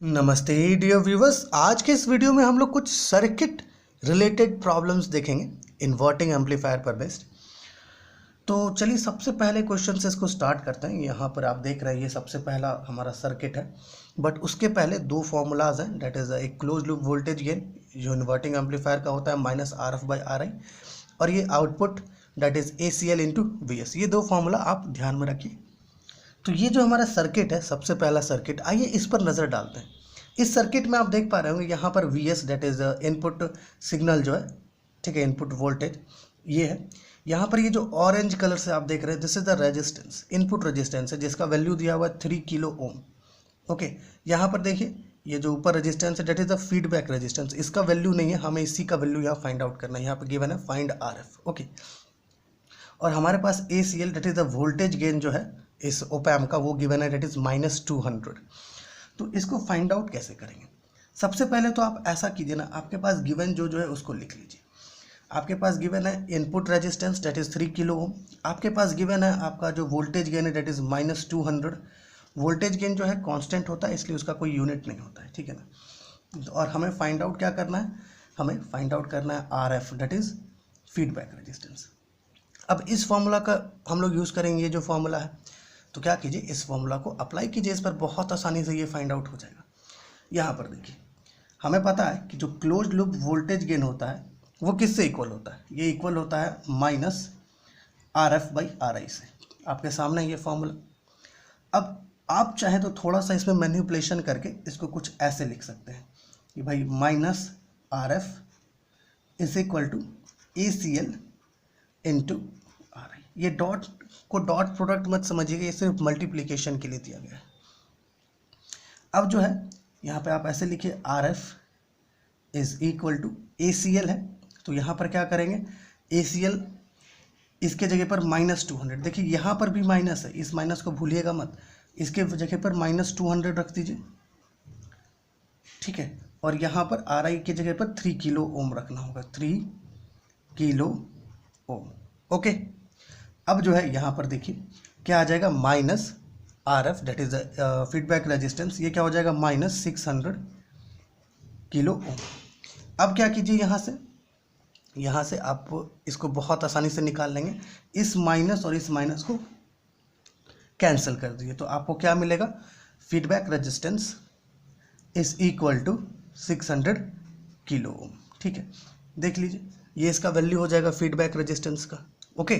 नमस्ते dear viewers. आज के इस वीडियो में हम लोग कुछ सर्किट रिलेटेड प्रॉब्लम्स देखेंगे इन्वर्टिंग एम्पलीफायर पर बेस्ड। तो चलिए सबसे पहले क्वेश्चन से इसको स्टार्ट करते हैं। यहाँ पर आप देख रहे हैं ये सबसे पहला हमारा सर्किट है, बट उसके पहले दो फॉर्मूलाज हैं। डेट इज़ एक क्लोज लूप वोल्टेज गेन जो इन्वर्टिंग एम्पलीफायर का होता है -RF/RI, और ये output that is ACL into VS। ये दो फॉर्मूला आप ध्यान में रखिए। तो ये जो हमारा सर्किट है, सबसे पहला सर्किट, आइए इस पर नज़र डालते हैं। इस सर्किट में आप देख पा रहे होंगे यहाँ पर VS that is input signal जो है, ठीक है, इनपुट वोल्टेज ये है। यहाँ पर ये जो ऑरेंज कलर से आप देख रहे हैं, this is the resistance, input resistance है, जिसका वैल्यू दिया हुआ है 3 किलो ओम। ओके, यहाँ पर देखिए ये जो ऊपर रेजिस्टेंस है that is the feedback resistance, इसका वैल्यू नहीं है, हमें इसी का वैल्यू यहाँ फाइंड आउट करना है। यहाँ पर गिवन है फाइंड RF। ओके, और हमारे पास ACL that is the voltage gain जो है इस ओपैम का, वो गिवन है डेट इज़ -200। तो इसको फाइंड आउट कैसे करेंगे? सबसे पहले तो आप ऐसा कीजिए ना, आपके पास गिवन जो है उसको लिख लीजिए। आपके पास गिवन है input resistance that is 3 kilo ohm. आपके पास गिवन है आपका जो वोल्टेज गेन है डेट इज़ -200। वोल्टेज गेन जो है कांस्टेंट होता है, इसलिए उसका कोई यूनिट नहीं होता है, ठीक है ना। और हमें फाइंड आउट क्या करना है? हमें फाइंड आउट करना है RF that is feedback resistance. अब इस फॉर्मूला का हम लोग यूज़ करेंगे, ये जो फॉर्मूला है। तो क्या कीजिए, इस फॉर्मूला को अप्लाई कीजिए इस पर, बहुत आसानी से ये फाइंड आउट हो जाएगा। यहाँ पर देखिए, हमें पता है कि जो क्लोज लूप वोल्टेज गेन होता है वो किससे इक्वल होता है? ये इक्वल होता है -RF/RI से। आपके सामने ये फॉर्मूला। अब आप चाहे तो थोड़ा सा इसमें मैनिपुलेशन करके इसको कुछ ऐसे लिख सकते हैं कि भाई -RF is equal to ACL into RI। ये डॉट को डॉट प्रोडक्ट मत समझिएगा, ये सिर्फ मल्टीप्लिकेशन के लिए दिया गया है। अब जो है यहाँ पे आप ऐसे लिखिए RF is equal to ACL है, तो यहाँ पर क्या करेंगे, ACL इसके जगह पर -200। देखिए यहाँ पर भी माइनस है, इस माइनस को भूलिएगा मत, इसके जगह पर -200 रख दीजिए, ठीक है। और यहाँ पर RI की जगह पर 3 किलो ओम रखना होगा, 3 किलो ओम। ओके, अब जो है यहाँ पर देखिए क्या आ जाएगा, -RF that is feedback resistance, ये क्या हो जाएगा -600 किलो ओम। अब क्या कीजिए, यहाँ से आप इसको बहुत आसानी से निकाल लेंगे, इस माइनस और इस माइनस को कैंसिल कर दीजिए, तो आपको क्या मिलेगा, feedback resistance is equal to 600 kilo ohm, ठीक है। देख लीजिए ये इसका वैल्यू हो जाएगा फीडबैक रेजिस्टेंस का। ओके,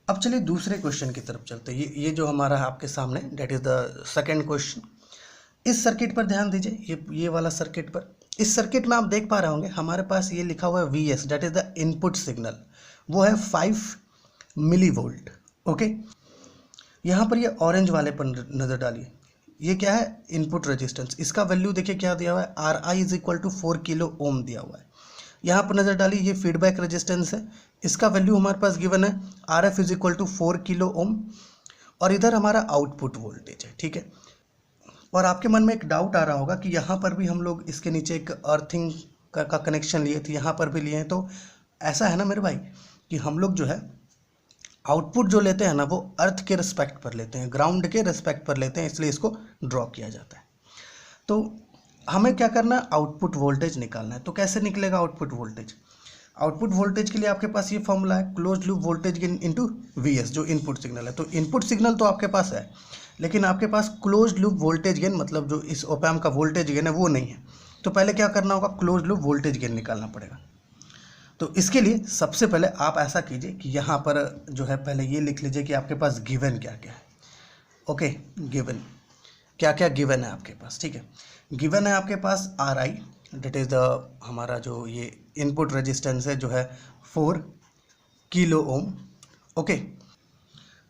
अब चलिए दूसरे क्वेश्चन की तरफ चलते हैं। ये जो हमारा है आपके सामने, that is the second question. इस सर्किट पर ध्यान दीजिए, ये वाला सर्किट पर। इस सर्किट में आप देख पा रहे होंगे हमारे पास ये लिखा हुआ है VS that is the input signal, वो है 5 मिली वोल्ट। ओके, यहाँ पर ये ऑरेंज वाले पर नज़र डालिए, ये क्या है, इनपुट रेजिस्टेंस। इसका वैल्यू देखिए क्या दिया हुआ है, RI is equal to 4 kilo ohm दिया हुआ है। यहाँ पर नज़र डालिए, ये फीडबैक रेजिस्टेंस है, इसका वैल्यू हमारे पास गिवन है RF is equal to 4 kilo ohm, और इधर हमारा आउटपुट वोल्टेज है, ठीक है। और आपके मन में एक डाउट आ रहा होगा कि यहाँ पर भी हम लोग इसके नीचे एक अर्थिंग का कनेक्शन लिए थे, यहाँ पर भी लिए हैं। तो ऐसा है ना मेरे भाई कि हम लोग जो है आउटपुट जो लेते हैं ना, वो अर्थ के रिस्पेक्ट पर लेते हैं, ग्राउंड के रिस्पेक्ट पर लेते हैं, इसलिए इसको ड्रॉ किया जाता है। तो हमें क्या करना है, आउटपुट वोल्टेज निकालना है। तो कैसे निकलेगा आउटपुट वोल्टेज? आउटपुट वोल्टेज के लिए आपके पास ये फॉर्मूला है, close loop voltage gain into VS, जो इनपुट सिग्नल है। तो इनपुट सिग्नल तो आपके पास है, लेकिन आपके पास क्लोज लूप वोल्टेज गेन, मतलब जो इस ओपैम का वोल्टेज गेन है वो नहीं है। तो पहले क्या करना होगा, क्लोज लूप वोल्टेज गेन निकालना पड़ेगा। तो इसके लिए सबसे पहले आप ऐसा कीजिए कि यहाँ पर जो है पहले ये लिख लीजिए कि आपके पास गिवन क्या क्या है। ओके, गिवन क्या क्या गिवन है आपके पास, ठीक है। गिवन है आपके पास RI डेट इज़ द हमारा जो ये इनपुट रेजिस्टेंस है जो है 4 किलो ओम। ओके,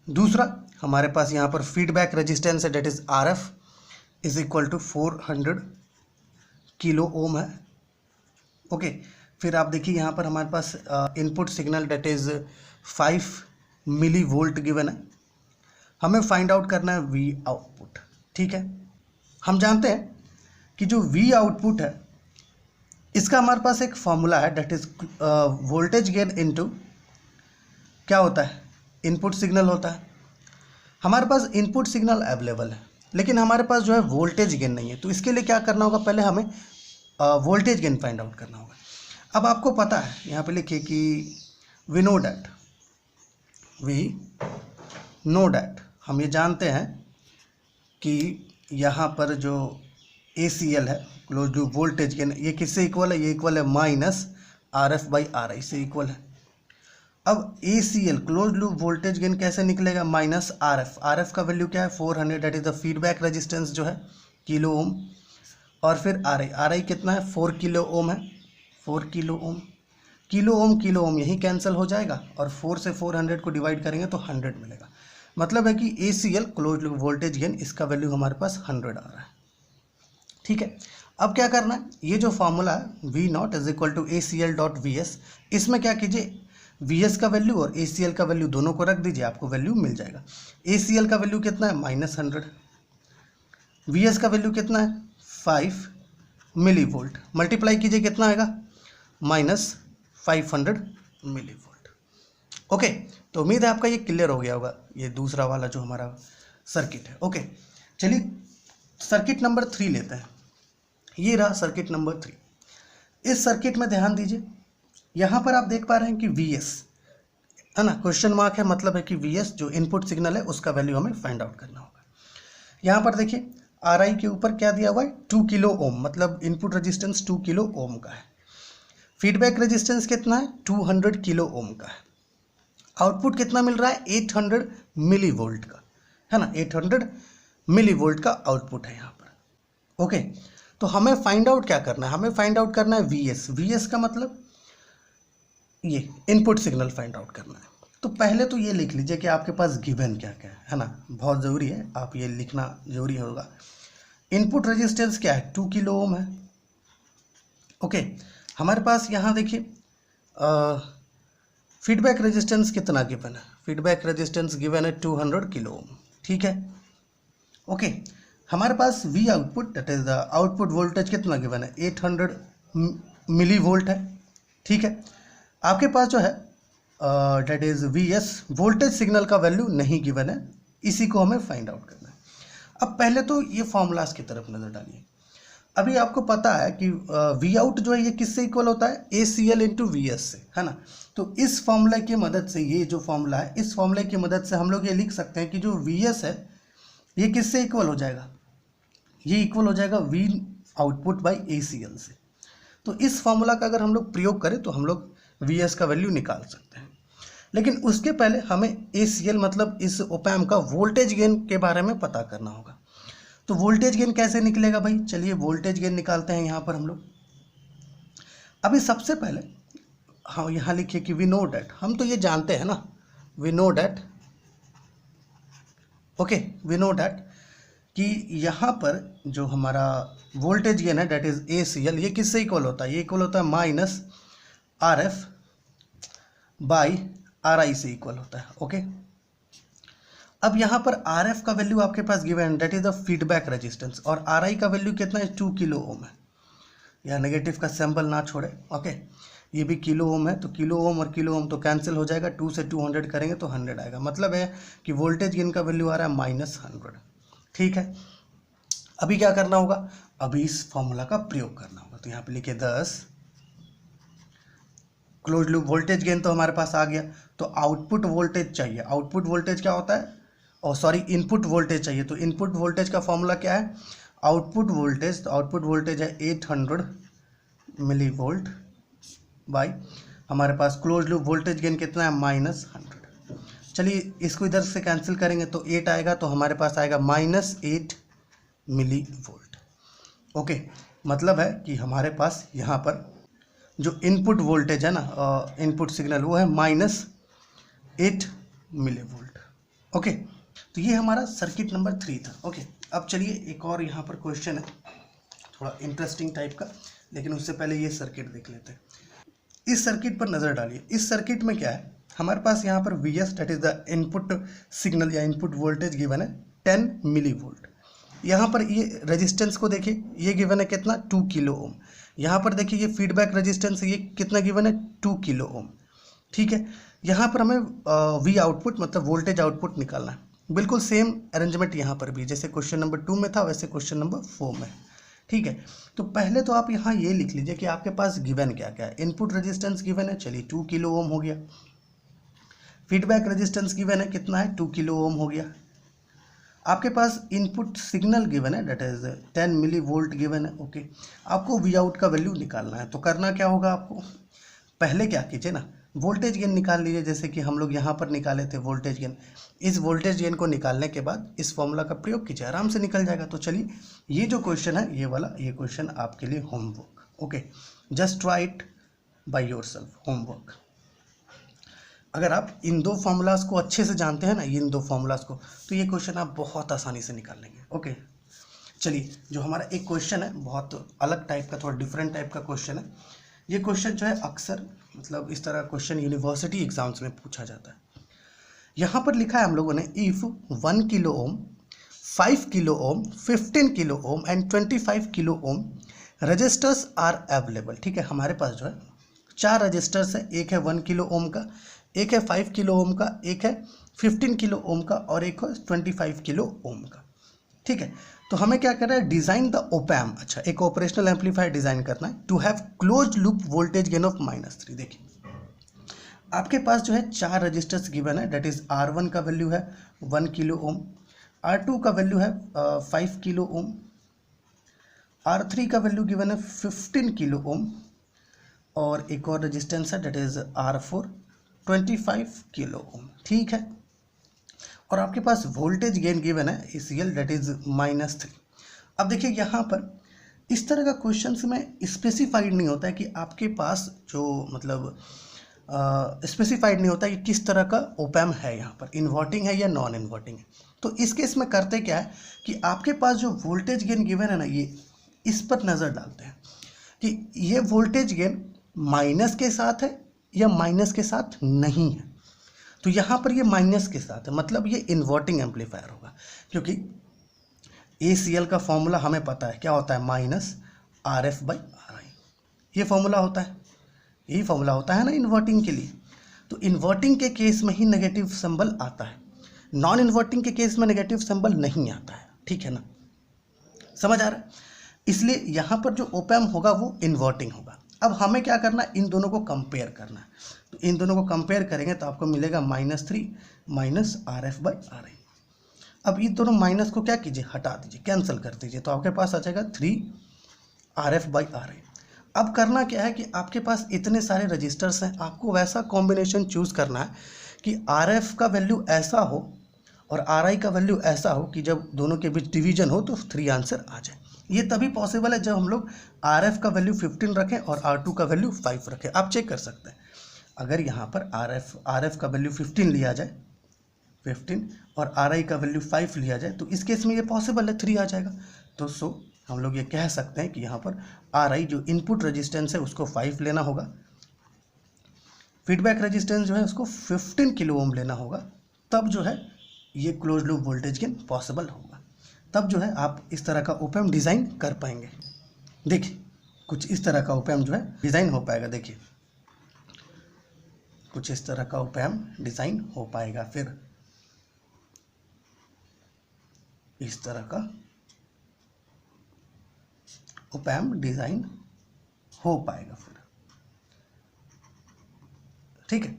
दूसरा हमारे पास यहाँ पर फीडबैक रेजिस्टेंस है that is RF is equal to 400 kilo ohm है। ओके, फिर आप देखिए यहाँ पर हमारे पास input signal that is 5 milli volt given है। हमें फाइंड आउट करना है V आउटपुट, ठीक है। हम जानते हैं कि जो V आउटपुट है इसका हमारे पास एक फॉर्मूला है, that is voltage gain into क्या होता है, इनपुट सिग्नल होता है। हमारे पास इनपुट सिग्नल अवेलेबल है, लेकिन हमारे पास जो है वोल्टेज गेन नहीं है। तो इसके लिए क्या करना होगा, पहले हमें वोल्टेज गेन फाइंड आउट करना होगा। अब आपको पता है, यहाँ पे लिखिए कि वी नो डैट, हम ये जानते हैं कि यहाँ पर जो ACL है, क्लोज लूप वोल्टेज गेन, ये किससे इक्वल है, ये इक्वल है माइनस RF/RI से इक्वल है। अब ACL close loop voltage gain कैसे निकलेगा, माइनस RF का वैल्यू क्या है 400, that is the feedback resistance जो है किलो ओम, और फिर RI कितना है 4 किलो ओम है, 4 किलो ओम यही कैंसिल हो जाएगा और 4 से 400 को डिवाइड करेंगे तो 100 मिलेगा। मतलब है कि ACL close loop voltage gain इसका वैल्यू हमारे पास 100 आ रहा है। ठीक है, अब क्या करना है, ये जो फॉर्मूला है V0 is equal to ACL.VS, इसमें क्या कीजिए VS का वैल्यू और ACL का वैल्यू दोनों को रख दीजिए, आपको वैल्यू मिल जाएगा। ACL का वैल्यू कितना है -100, VS का वैल्यू कितना है 5 मिली वोल्ट, मल्टीप्लाई कीजिए कितना आएगा -500 मिली वोल्ट। ओके, तो उम्मीद है आपका ये क्लियर हो गया होगा, ये दूसरा वाला जो हमारा सर्किट है। ओके, चलिए सर्किट नंबर 3 लेते हैं। ये रहा सर्किट नंबर 3। इस सर्किट में ध्यान दीजिए, यहाँ पर आप देख पा रहे हैं कि VS है ना, क्वेश्चन मार्क है, मतलब है कि VS जो इनपुट सिग्नल है उसका वैल्यू हमें फाइंड आउट करना होगा। यहाँ पर देखिए RI के ऊपर क्या दिया हुआ है 2 किलो ओम, मतलब इनपुट रेजिस्टेंस 2 किलो ओम का है। फीडबैक रेजिस्टेंस कितना है 200 किलो ओम का है। आउटपुट कितना मिल रहा है 800 मिली वोल्ट का, है ना, 800 मिली वोल्ट का आउटपुट है यहाँ पर। ओके, तो हमें फाइंड आउट क्या करना है, हमें फाइंड आउट करना है VS का मतलब ये इनपुट सिग्नल फाइंड आउट करना है। तो पहले तो ये लिख लीजिए कि आपके पास गिवन क्या क्या है ना, बहुत ज़रूरी है, आप ये लिखना जरूरी होगा। इनपुट रेजिस्टेंस क्या है 2 किलो ओम है। ओके, हमारे पास यहाँ देखिए फीडबैक रेजिस्टेंस कितना गिवन है, फीडबैक रेजिस्टेंस गिवन है 200 किलो ओम। ठीक है, ओके, हमारे पास V output that is the output voltage कितना गिवन है 800 मिली वोल्ट है। ठीक है, आपके पास जो है that is VS voltage signal का वैल्यू नहीं गिवन है, इसी को हमें फाइंड आउट करना है। अब पहले तो ये फॉर्मूलाज की तरफ नज़र डालिए। अभी आपको पता है कि V आउट जो है ये किससे इक्वल होता है ACL इंटू VS से, है ना। तो इस फॉर्मूला की मदद से, ये जो फॉर्मूला है इस फॉर्मूले की मदद से हम लोग ये लिख सकते हैं कि जो VS है ये किससे इक्वल हो जाएगा, ये इक्वल हो जाएगा V आउटपुट बाई ACL से। तो इस फॉर्मूला का अगर हम लोग प्रयोग करें तो हम लोग VS का वैल्यू निकाल सकते हैं। लेकिन उसके पहले हमें ACL मतलब इस ऑप एम्प का वोल्टेज गेन के बारे में पता करना होगा। तो वोल्टेज गेन कैसे निकलेगा भाई, चलिए वोल्टेज गेन निकालते हैं यहाँ पर हम लोग। अभी सबसे पहले हाँ यहाँ लिखिए कि वी नो डैट, हम तो ये जानते हैं ना, we know that, okay, we know that कि यहाँ पर जो हमारा वोल्टेज गेन है डैट इज ACL, ये किससे इक्वल होता है, ये इक्वल होता है माइनस RF बाई RI से इक्वल होता है। ओके, अब यहाँ पर RF का वैल्यू आपके पास given that is the feedback resistance, और RI का वैल्यू कितना है 2 किलो ओम है। यहाँ नेगेटिव का सिंबल ना छोड़े। ओके, ये भी किलो ओम है, तो किलो ओम और किलो ओम तो कैंसिल हो जाएगा, 2 से 200 करेंगे तो 100 आएगा। मतलब है कि वोल्टेज गेन का वैल्यू आ रहा है -100। ठीक है, अभी क्या करना होगा, अभी इस फॉर्मूला का प्रयोग करना होगा। तो यहाँ पे लिखे 10 क्लोज लूप वोल्टेज गेन तो हमारे पास आ गया, तो आउटपुट वोल्टेज चाहिए। आउटपुट वोल्टेज क्या होता है, और सॉरी इनपुट वोल्टेज चाहिए। तो इनपुट वोल्टेज का फॉर्मूला क्या है, आउटपुट वोल्टेज, तो आउटपुट वोल्टेज है 800 मिली वोल्ट बाई हमारे पास क्लोज लूप वोल्टेज गेन कितना है -100। चलिए इसको इधर से कैंसिल करेंगे तो 8 आएगा, तो हमारे पास आएगा -8 मिली वोल्ट। ओके, मतलब है कि हमारे पास यहाँ पर जो इनपुट वोल्टेज है ना, इनपुट सिग्नल, वो है -8 मिली वोल्ट। ओके, तो ये हमारा सर्किट नंबर 3 था। ओके, अब चलिए एक और यहाँ पर क्वेश्चन है थोड़ा इंटरेस्टिंग टाइप का, लेकिन उससे पहले ये सर्किट देख लेते हैं। इस सर्किट पर नज़र डालिए। इस सर्किट में क्या है, हमारे पास यहाँ पर VS that is the input signal या इनपुट वोल्टेज गिवन है 10 मिली वोल्ट। यहाँ पर ये रेजिस्टेंस को देखिए, ये गिवन है कितना 2 किलो ओम। यहाँ पर देखिए ये फीडबैक रेजिस्टेंस ये कितना गिवन है 2 किलो ओम। ठीक है, यहाँ पर हमें V आउटपुट मतलब वोल्टेज आउटपुट निकालना है। बिल्कुल सेम अरेंजमेंट यहाँ पर भी, जैसे क्वेश्चन नंबर 2 में था वैसे क्वेश्चन नंबर 4 में। ठीक है, तो पहले तो आप यहाँ ये लिख लीजिए कि आपके पास गिवन क्या क्या है। इनपुट रेजिस्टेंस गिवन है, चलिए 2 किलो ओम हो गया। फीडबैक रेजिस्टेंस गिवन है, कितना है 2 किलो ओम हो गया। आपके पास इनपुट सिग्नल गिवन है, that is 10 milli volt given है। ओके, आपको वी आउट का वैल्यू निकालना है, तो करना क्या होगा आपको, पहले क्या कीजिए ना, वोल्टेज गेन निकाल लीजिए, जैसे कि हम लोग यहाँ पर निकाले थे वोल्टेज गेन। इस वोल्टेज गेन को निकालने के बाद इस फॉर्मूला का प्रयोग कीजिए, आराम से निकल जाएगा। तो चलिए ये जो क्वेश्चन है ये वाला, ये क्वेश्चन आपके लिए homework. Okay, just try it by yourself, homework. अगर आप इन दो फॉर्मूलाज को अच्छे से जानते हैं ना, इन दो फॉर्मूलाज को, तो ये क्वेश्चन आप बहुत आसानी से निकाल लेंगे। ओके, चलिए जो हमारा एक क्वेश्चन है बहुत अलग टाइप का, थोड़ा डिफरेंट टाइप का क्वेश्चन है। ये क्वेश्चन जो है अक्सर मतलब इस तरह क्वेश्चन यूनिवर्सिटी एग्जाम्स में पूछा जाता है। यहाँ पर लिखा है हम लोगों ने, if 1 kilo ohm, 5 kilo ohm, 15 kilo ohm and 25 kilo ohm resistors are available. ठीक है, हमारे पास जो है 4 रजिस्टर्स है, एक है 1 किलो ओम का, एक है 5 किलो ओम का, एक है 15 किलो ओम का और एक है 25 किलो ओम का। ठीक है, तो हमें क्या करना है, डिजाइन द ओपैम। अच्छा, एक ऑपरेशनल एम्पलीफायर डिजाइन करना है to have close loop voltage gain of -3। देखिए आपके पास जो है 4 रजिस्टर्स गिवन है, डेट इज R1 का वैल्यू है 1 किलो ओम, R2 का वैल्यू है 5 किलो ओम, R3 का वैल्यू गिवन है 15 किलो ओम और एक और रजिस्टेंस है that is R4 25 kilo ohm. ठीक है, और आपके पास वोल्टेज गेन गिवन है ECL डेट इज -3। अब देखिए यहाँ पर इस तरह का क्वेश्चन में स्पेसिफाइड नहीं होता है कि आपके पास जो मतलब स्पेसिफाइड नहीं होता है कि किस तरह का ओपैम है, यहाँ पर इन्वर्टिंग है या नॉन इन्वर्टिंग है। तो इस केस में करते क्या है कि आपके पास जो वोल्टेज गेन गिवन है ना, ये इस पर नज़र डालते हैं कि ये वोल्टेज गेन माइनस के साथ है या माइनस के साथ नहीं है। तो यहाँ पर ये माइनस के साथ है, मतलब ये इन्वर्टिंग एम्पलीफायर होगा, क्योंकि ACL का फॉर्मूला हमें पता है क्या होता है, -RF/RI। ये फॉर्मूला होता है, यही फॉर्मूला होता है ना इन्वर्टिंग के लिए। तो इन्वर्टिंग के केस में ही नेगेटिव सिंबल आता है, नॉन इन्वर्टिंग के केस में नेगेटिव सिंबल नहीं आता है। ठीक है ना, समझ आ रहा है। इसलिए यहाँ पर जो ओपैम होगा वो इन्वर्टिंग होगा। अब हमें क्या करना है, इन दोनों को कंपेयर करना है। तो इन दोनों को कंपेयर करेंगे तो आपको मिलेगा -3 -RF/RI। अब ये दोनों माइनस को क्या कीजिए, हटा दीजिए, कैंसिल कर दीजिए, तो आपके पास आ जाएगा 3RF/RI। अब करना क्या है कि आपके पास इतने सारे रजिस्टर्स हैं, आपको वैसा कॉम्बिनेशन चूज़ करना है कि RF का वैल्यू ऐसा हो और RI का वैल्यू ऐसा हो कि जब दोनों के बीच डिवीजन हो तो 3 आंसर आ जाए। ये तभी पॉसिबल है जब हम लोग RF का वैल्यू 15 रखें और R2 का वैल्यू 5 रखें। आप चेक कर सकते हैं, अगर यहाँ पर RF का वैल्यू 15 लिया जाए 15 और RI का वैल्यू 5 लिया जाए तो इस केस में ये पॉसिबल है, 3 आ जाएगा। तो सो हम लोग ये कह सकते हैं कि यहाँ पर RI जो इनपुट रेजिस्टेंस है उसको 5 लेना होगा, फीडबैक रेजिस्टेंस जो है उसको 15 किलो ओम लेना होगा, तब जो है ये close loop voltage gain possible होगा। तब जो है आप इस तरह का ओपैम डिज़ाइन कर पाएंगे। देखिए कुछ इस तरह का ओपैम जो है डिज़ाइन हो पाएगा। देखिए कुछ इस तरह का ओपैम डिज़ाइन हो पाएगा, फिर इस तरह का ओपैम डिज़ाइन हो पाएगा फिर। ठीक है,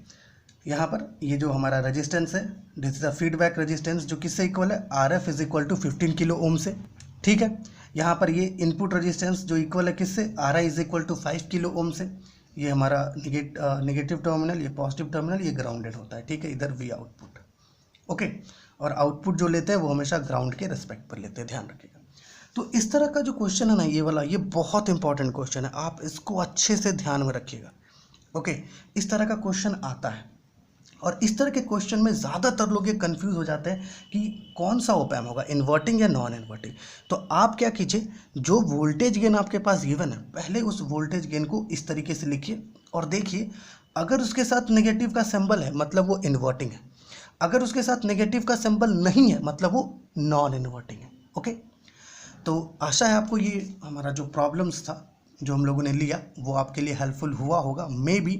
यहाँ पर ये जो हमारा रेजिस्टेंस है this is a feedback resistance जो किससे इक्वल है, RF is equal to 15 kilo ohm से। ठीक है, यहाँ पर ये इनपुट रेजिस्टेंस जो इक्वल है किससे, RI is equal to 5 kilo ohm से। ये हमारा नेगेटिव टर्मिनल, ये पॉजिटिव टर्मिनल, ये ग्राउंडेड होता है। ठीक है, इधर V आउटपुट। ओके, और आउटपुट जो लेते हैं वो हमेशा ग्राउंड के रिस्पेक्ट पर लेते हैं, ध्यान रखिएगा। तो इस तरह का जो क्वेश्चन है ना, ये वाला, ये बहुत इंपॉर्टेंट क्वेश्चन है, आप इसको अच्छे से ध्यान में रखिएगा। ओके, इस तरह का क्वेश्चन आता है और इस तरह के क्वेश्चन में ज़्यादातर लोग ये कंफ्यूज हो जाते हैं कि कौन सा ओपैम होगा, इन्वर्टिंग या नॉन इन्वर्टिंग। तो आप क्या कीजिए, जो वोल्टेज गेन आपके पास गिवन है पहले उस वोल्टेज गेन को इस तरीके से लिखिए और देखिए अगर उसके साथ नेगेटिव का सिंबल है मतलब वो इन्वर्टिंग है, अगर उसके साथ नेगेटिव का सिंबल नहीं है मतलब वो नॉन इन्वर्टिंग है। ओके, तो आशा है आपको ये हमारा जो प्रॉब्लम्स था जो हम लोगों ने लिया वो आपके लिए हेल्पफुल हुआ होगा। May be